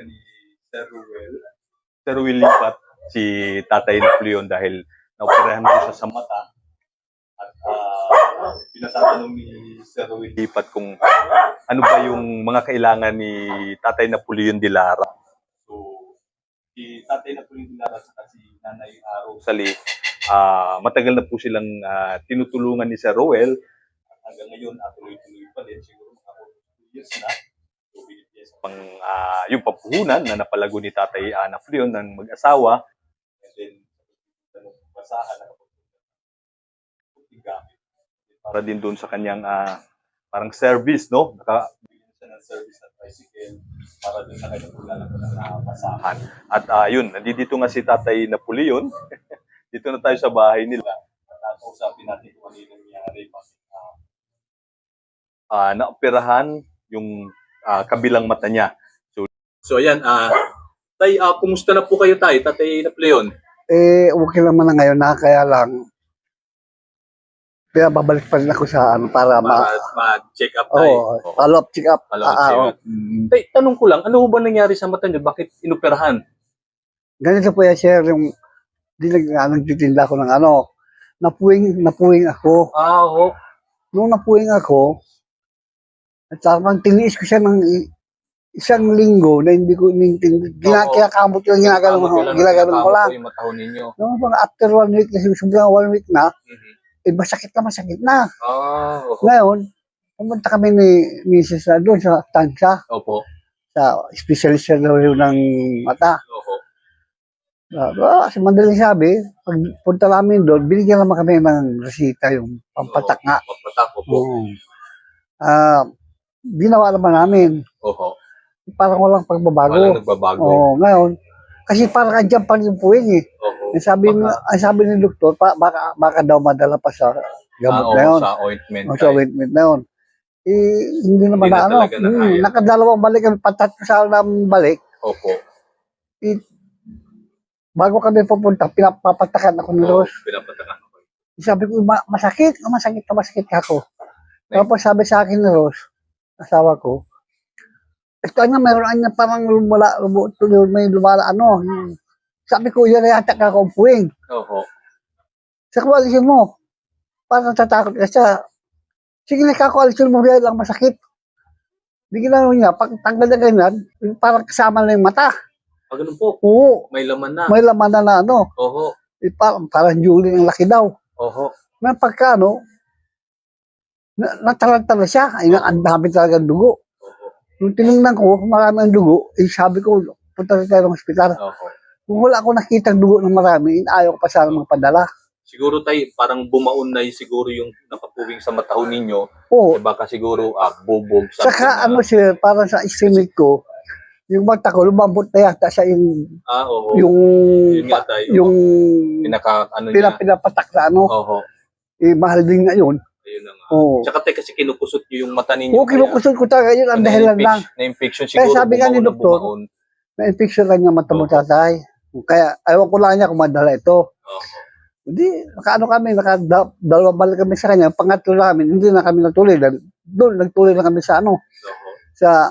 ni Sir Ruel. Sir Ruel lipat si Tatay Napoleon dahil naoperahan mo siya sa mata. At pinatatanong ni Sir Ruel lipat kung ano ba yung mga kailangan ni Tatay Napoleon de Lara. So, si Tatay Napoleon de Lara at si Nanay Rosalie, matagal na po silang tinutulungan ni Sir Ruel. Hanggang ngayon, tuloy-tuloy pa din. Siguro mga 2 years na. So, binibigyan pang yung papuhunan na napalago ni Tatay Napoleon ng mag-asawa. And then, basahan na para din doon sa kanyang parang service, no? Nakabigyan siya ng service na tricycle para doon sa kanyang paglalako na basahan. At yun, nandito nga si Tatay Napoleon. Dito na tayo sa bahay nila. At kausapin natin kung ano yung nangyari. Naoperahan yung kabilang mata niya. So ayan, Tay, kumusta na po kayo, Tay, Tatay Napoleon? Okay naman na ngayon na, kaya lang kaya babalik pa rin ako sa para ma-check up tayo. Follow-up check up. Tay, tanong ko lang, ano ba nangyari sa mata niyo? Bakit inoperahan? Ganito po yan, sir, yung nagtitinda ko ng napuwing ako. Nung napuwing ako, at parang tiniis ko siya ng isang linggo na hindi ko kinakamot yung ginaganon ko lang. Nung after 1 week, kasi sobrang 1 week na, masakit na. Ngayon, pumunta kami ni Mrs. doon sa Tansya. Opo. Sa specialist na ng mata. Opo. Sa madaling sabi, pagpunta namin doon, binigyan naman kami ng resita, yung pampatak nga. Pampatak, opo. Ginawa naman namin. Opo. Parang walang pagbabago. Walang nagbabago. Ngayon, kasi parang andyan pa rin po yun eh. Sabi ni doktor, baka daw madala pa sa gamot na yun. Sa ointment. Sa ointment na yun. Hindi naman na nakadalawang balik, patat sa namin balik. Opo. Bago kami pupunta, pinapatakan ako ni Rose. Pinapatakan ako. Sabi ko, masakit ako. Tapos sabi sa akin ni Rose, asawa ko, ito meron parang may lumala Sabi ko, yan ay atak ako ang puwing. Oho. Sa alisin mo, parang tatakot ka siya. Sige na alisin mo, yan lang masakit. Bigyan niya, pag tanggal na ganyan, parang kasama na yung mata. Ganun po? Oo. May laman na. May laman na Oho. Parang Julie ang laki daw. Oho. May pagka natalanta na siya. Ang dami talagang dugo. Oho. Nung tinignan ko, marami ang dugo, sabi ko, punta tayo ng hospital. Oho. Kung wala ako nakita dugo ng marami, ayaw ko pa sana magpadala. Siguro tayo, parang bumaon na siguro yung nakapuwing sa mata ninyo. Oo. Baka siguro bubog. Saka sir, para sa estimate ko, yung mata ko, lumambot na yata sa yung pinapatak na Oho. mahal din nga yun. Ayun na nga. Tsaka tayo kasi kinukusot yung mata ninyo. Oo, kinukusot ko talaga yun, ang dahilan lang. Na-infection siguro. Kaya sabi nga ni doktor, na-infection lang yung mata mo, tatay. Kaya, ayaw ko lang niya kung madala ito. Hindi, dalawang balik kami sa kanya. Pangatlo namin, hindi na kami natuloy. Doon, nagtuloy na kami sa sa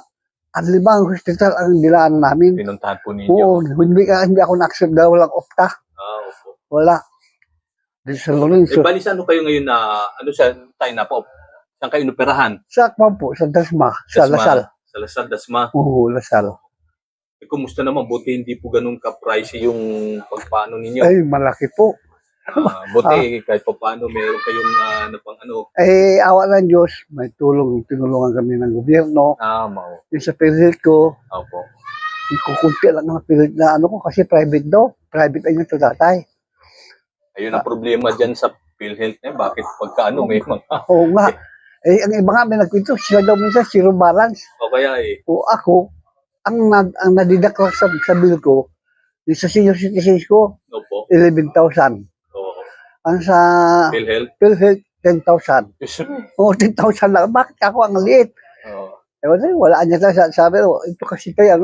Anlibang Hospital ang dilaan namin. Pinuntahan po ninyo? Oo, hindi ako na-accept dahil walang opta. Wala. Dito sa Lorenzo. Bali, saan kayo ngayon tayo na po? Saan kayo inoperahan? Sa Dasma, sa Lasal. Sa Lasal, Dasma? Oo, Lasal. Kumusta naman? Buti hindi po ganun ka-pricey yung pagpaano ninyo. Ay, malaki po. Buti kahit pa paano meron kayong awa ng Diyos, may tinulungan kami ng gobyerno. Yung sa PhilHealth ko. Opo. Kukunti lang ng PhilHealth na ko kasi private daw. Private ay ito, tatay. Ayun ang problema dyan sa PhilHealth bakit pagka may mga... Oo nga. Ang iba nga may nagkwento, sila daw minsan zero balance. O kaya O ako, ang nadidak ko sa bill ko, yung sa senior citizens ko, 11,000. Ang sa PhilHealth, 10,000. Oo, 10,000 lang. Bakit ako ang liit? Wala niya sabi, ito kasi tayo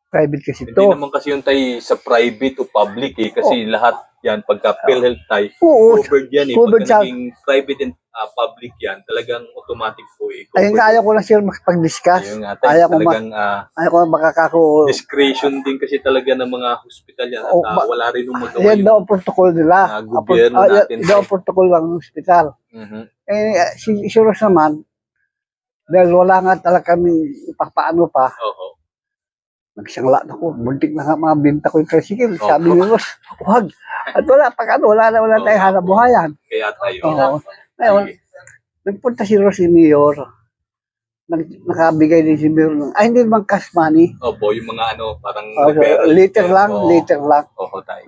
private kasi ito. Hindi naman kasi yung tayo sa private o public kasi lahat yan, pagka PhilHealth tayo, Oo, covered yan eh. covered Pagka sa- naging private and public yan, talagang automatic po eh. ayun nga, ayaw ko lang sir makapag-discuss. Ayun nga, tayo, Ayaw ko talagang ayaw ko makakako. discretion din kasi talaga ng mga hospital yan at Oh, wala rin yung magawa Yan daw ang protocol nila. gobyerno natin. Yan daw ang protocol ng hospital. Mhm. Si Isurus naman, dahil wala nga talaga kami ipapaano pa, Oo. nagsangla na ko, muntik na nga mga binta ko yung tricycle. Oh. Sabi ni Ros, huwag. At wala, pag ano, wala Oh, tayong hanap buhayan. Kaya tayo. Oo. Ngayon, nagpunta si Ros, si Mayor, nakabigay din si Mayor ng, hindi naman cash money. Opo, yung mga ano, parang referral. Later lang, Oo. later lang. Oo, tayo.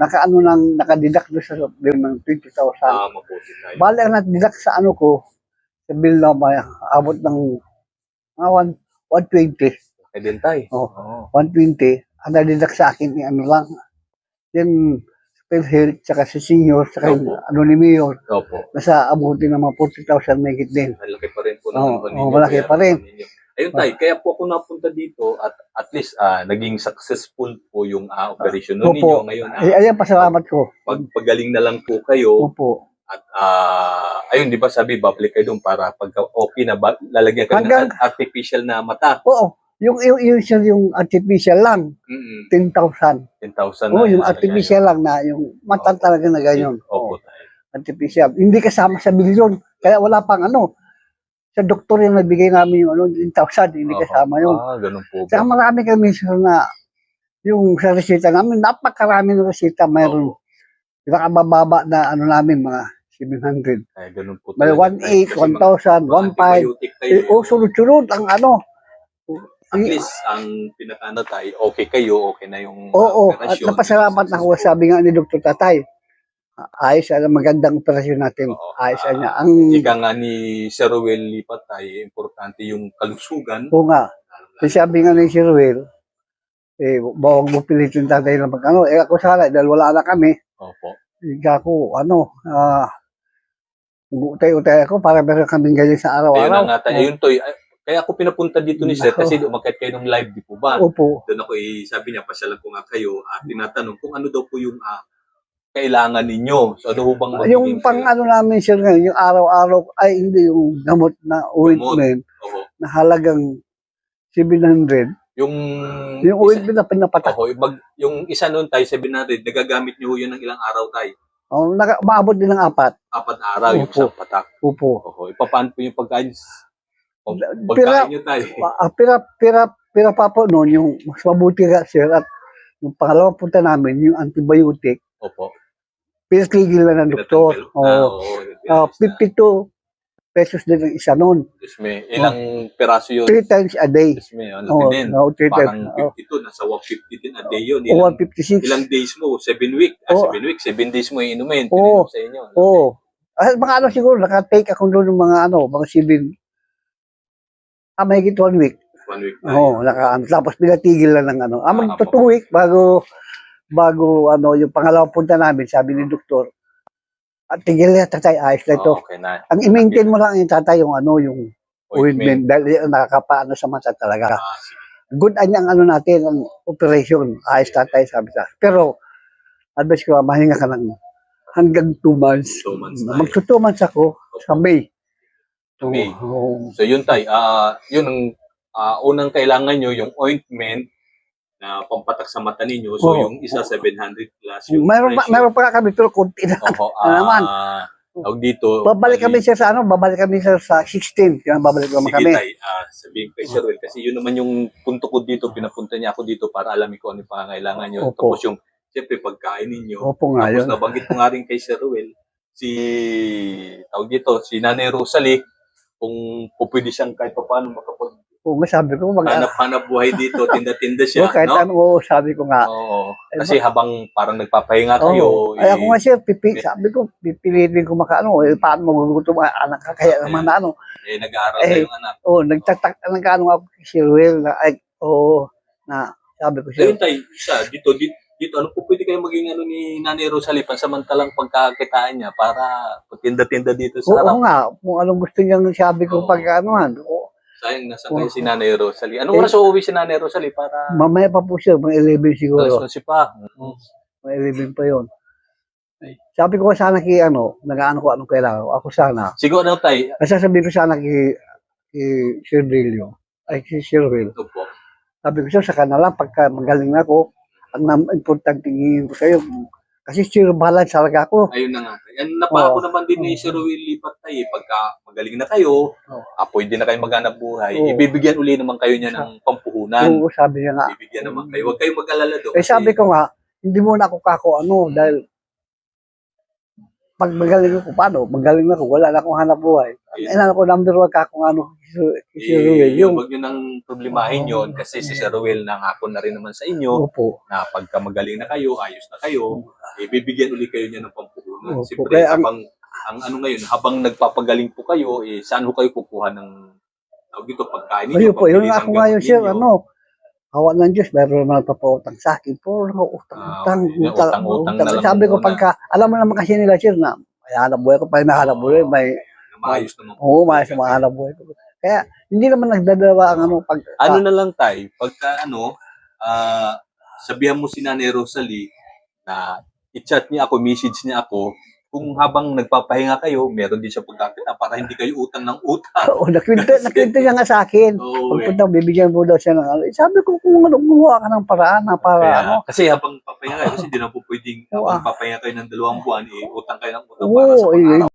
Nakadidak doon sa bill ng 20,000. Mabuti tayo. Bali ang nadidak sa ano ko, sa bill na may abot ng mga 120. Eh din tayo. Oh. Oo. 120. Ang nadidak sa akin, ano lang, yung PhilHealth, saka si senior, saka yung Opo. ano ni Mayor, Opo. nasa abuti ng mga 40,000 megit din. Malaki pa rin po Oo, naman ninyo. malaki Kaya pa rin. naman ninyo. Ayun tayo, kaya po ako napunta dito at least naging successful po yung operation nun ninyo Opo. ngayon. Ayan, pasalamat ko. Pagpagaling na lang po kayo Opo. at ayun, di ba sabi, babalik kayo doon para pagka okay na, lalagyan kayo ng artificial na mata. Oo. Yung artificial lang, Mm-mm. 10,000. 10,000 Oo, na. yung artificial lang na, yung mata talaga na ganyan. Opo tayo. Artificial. Hindi kasama sa milyon. Kaya wala pang ano. Sa doktor yung nagbigay namin yung 10,000, hindi kasama yun. Ganun po Saka ba? marami kami sir na yung sa resita namin, napakarami ng resita. Mayroon, nakabababa na ano namin, mga 700. Ay, ganun po May talaga. 1,800, Kasi 1,000, 1,500. antibiotic tayo. Sunod-sunod ang ano. At least, ang pinaka-ano tayo, okay kayo, okay na yung Oo, at operasyon. napasalamat na ako. Sabi nga ni Dr. Tatay, ayos na magandang operasyon natin. Oo. Ayos niya. Ika nga ni Sir Ruel Lipat tayo, importante yung kalusugan. Oo nga. Kasi sabi nga ni Sir Will, bawag mo pilitin tatay na mag-ano. Ako sana, dahil wala na kami, Opo. higa ko, utay-utay ako para meron kaming ganyan sa Ayun araw-araw. na nga tayo. Ayun, Toy. Kaya ako pinapunta dito ni Sir kasi umakyat kayo ng live, di po ba? Opo. Doon ako sabi niya, pasyalan ko nga kayo at tinatanong kung ano daw po yung kailangan ninyo. So, ano ho bang magiging Yung pang ano namin sir ngayon, yung araw-araw, ay hindi yung gamot na ointment Oo. na halagang 700. Yung Ointment na pinapatak. yung isa noon tayo, 700, nagagamit niyo ho yun ng ilang araw tayo? Maabot din ng 4. 4 araw yung Opo. isang patak. Opo. Ipapaano po yung pagkain? Pira- Pagkain nyo tayo. Pira pa po noon, yung mas mabuti ka sir, at yung pangalawang punta namin, yung antibiotic, Opo. pinatigil na ng doktor. Oo. 52 pesos din ang isa noon. Ilang peraso yun? 3 times a day. Ang laki din. 3 times. Parang 52, nasa 150 din a day yun. 156. Ilang days mo? 7 weeks. 7 days mo inumin. Oo. Sa inyo. Oo. Mga ano siguro, naka-take ako doon ng mga mga 7. Mahigit 1 week. 1 week na. Oo, tapos pinatigil na ng ano. Magto 2 week bago yung pangalawang punta namin, sabi ni doktor, at tigil na tatay, ayos na ito. Okay na. Ang i-maintain mo lang yung tatay, yung yung ointment, dahil nakakapaano sa mata talaga. Good ang natin, ang operation, ayos tatay, sabi sa. Pero, advice ko, mahinga ka ng hanggang 2 months. 2 months tayo. Magto 2 months ako sa May. May. Oo. So yun tayo, yun ang unang kailangan nyo, yung ointment na pampatak sa mata ninyo. So Oo. yung isa 700 plus yung Meron presyo. pa kami, pero konti na. Opo, naman. tawag dito. Babalik kami siya sa sa 16. Kaya babalik naman Sige kami. tay, sabihin kay Sir Will, kasi yun naman yung punto ko dito, pinapunta niya ako dito para alamin ko ano yung pangangailangan nyo. Opo. Tapos yung, siyempre, pagkain ninyo. Opo nga Tapos yun. nabanggit ko nga rin kay Sir Will, tawag dito, si Nanay Rosalie, kung pwede siyang kahit pa paano makapag Oo, sabi ko, hanap buhay dito, tinda-tinda siya, kahit no? ano, sabi ko nga. Oo. Kasi habang parang nagpapahinga kayo, Ay, ako nga siya, sabi ko, pipilitin ko makaano, paano magugutom ang anak ka, kaya naman na ano. nag-aaral na yung anak. Nagkaano ako kay Sir Will, na sabi ko siya. Ayun tayo, dito, ano po pwede kayo maging ano ni Nanay Rosalie pansamantalang pagkakitaan niya para tinda-tinda dito sa harap. Oo nga, kung anong gusto niyang sabi ko pagkaanuhan. Sayang, nasa kayo si Nanay Rosalie. Anong oras uuwi si Nanay Rosalie para? Mamaya pa po siya, mga 11 siguro. Alas 11 pa. Mga 11 pa yun. Sabi ko sana nag-ano ko anong kailangan ko. Ako sana. Siguro ano tay? Sasabihin ko sana kay Sir Brilio. Ay, si Sir Will. Ito po. Sabi ko siya, sa kanila, pagka magaling na ako, ang importante tingin ko sa'yo. Kasi zero balance talaga ako. Ayun na nga. Yan, napako naman din ni Sir Will Lipat tay. Pagka magaling na kayo, pwede na kayo maghanap buhay, Oo. ibibigyan uli naman kayo niya ng pampuhunan. Oo, sabi niya nga. Ibibigyan naman kayo. Huwag kayong mag-alala doon. Eh sabi ko nga, hindi muna ako dahil pag magaling ako, paano? Magaling na ako, wala na akong hanap buhay. Kailangan ko number 1 si Ruel. Huwag nyo nang problemahin yon kasi si Sir Will nangako na rin naman sa inyo Opo. na pagka magaling na kayo, ayos na kayo, ibibigyan uli kayo niya ng pampuhunan. Opo. Siyempre, Kaya habang nagpapagaling po kayo, saan ho kayo kukuha ng dito pagkain ninyo? Ayun po, yun pambili ng ako ngayon, gamot sir, ninyo? hawa ng Diyos, meron naman nagpapautang sa akin. Puro utang. Utang na lang Sabi ko, muna. alam mo naman kasi nila, sir, na may hanap buhay ko, pag nahanap buhay, Maayos naman. oo, may hanap buhay ko. Kaya, hindi naman nagdadala ang Ano na lang tay, pagka sabihan mo si Nanay Rosalie na i-chat niya ako, message niya ako, kung habang nagpapahinga kayo, meron din siya pagkakita para hindi kayo utang ng utang. Oo, nakwento niya nga sa akin. Oo, Pagpunta, bibigyan mo daw siya ng sabi ko, kung gumawa ka ng paraan na para Kasi habang papahinga kayo, kasi hindi na po pwedeng Oo, habang papahinga kayo ng 2 buwan, utang kayo ng utang para sa Oo, pang-araw.